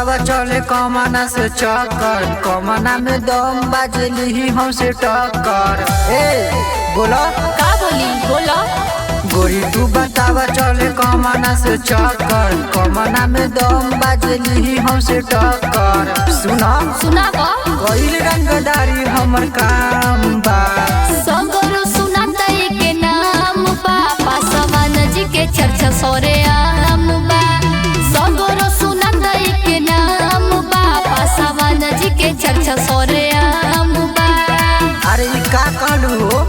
बतावा चले कमाना से चक्कर, कमाना में दम बाजली हमसे टक्कर। ए बोलो का बोली बोलो। गोरी तू बतावा चले कमाना से चक्कर, कमाना में दम बाजली हमसे टक्कर। सुना सुनाबो कईल रंगदारी हमर काम बा, सगरो सुना तई के नाम बा, पासवान जी के चर्चा सोरे आम बा। सगरो सुना तई के नाम बा, पासवान जी के चर्चा सोरे आम बा। अरे ई का कहलू हो?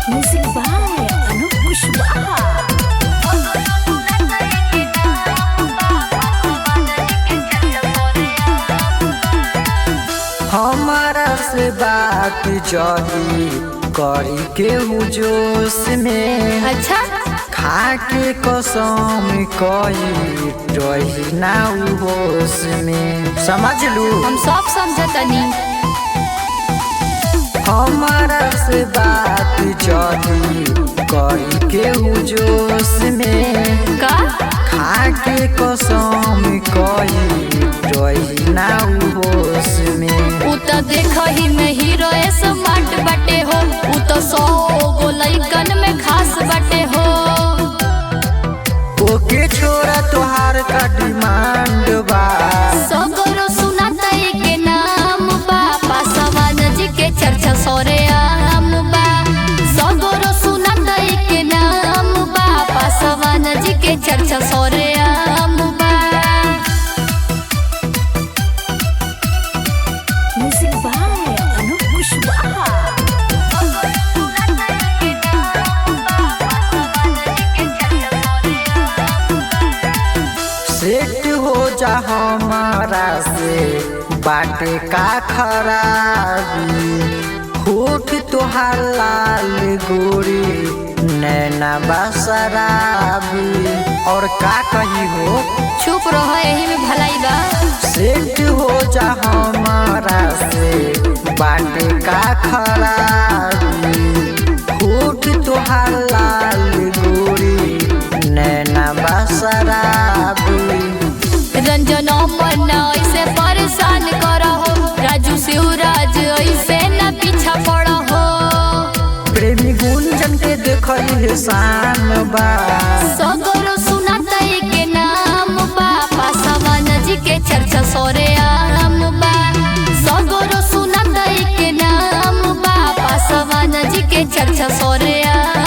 Music by Anup Kushwaha. हमारा से बात जदी करी के जोश में, अच्छा खा के कसम कही रही ना उ होश में, समझ लू। हम सब समझतनी। हमारा से बात जदी करी के जोश में, का खा के कसम कही रही ना उ होश में। उ त देखही में हीरो स्मार्ट बटे हो, उ त 100 गो लइकन में खास बटे हो। ओके छोरा तोहार का डिमांड बा, सगरो सुना तई के नाम बा, पासवान जी के चर्चा सोरे आम बा। सगरो सुना तई के नाम बा, पासवान जी के चर्चा सोरे आम बा। Music by Anup Kushwaha. Set हो जा हमारा से बाटे का खराबी, होठ तोहार लाल गोरी नैना बसराबी। और का कही हो? चुप रहो यही में भलाई बा। सेट हो जा हमारा से बाटे का खराबी, होठ तोहार लाल गोरी नैना बसराबी। रंजन मन्ना ऐसे परेशान करहो, राजू शिवराज ऐसे न पीछा पड़हो। प्रेमी गुंजन के देखल शान बा, सगरो सुना तई के नाम बा, पासवान जी के चर्चा सोरे आम बा। सगरो सुना तई के नाम बा, पासवान जी के चर्चा सोरे आम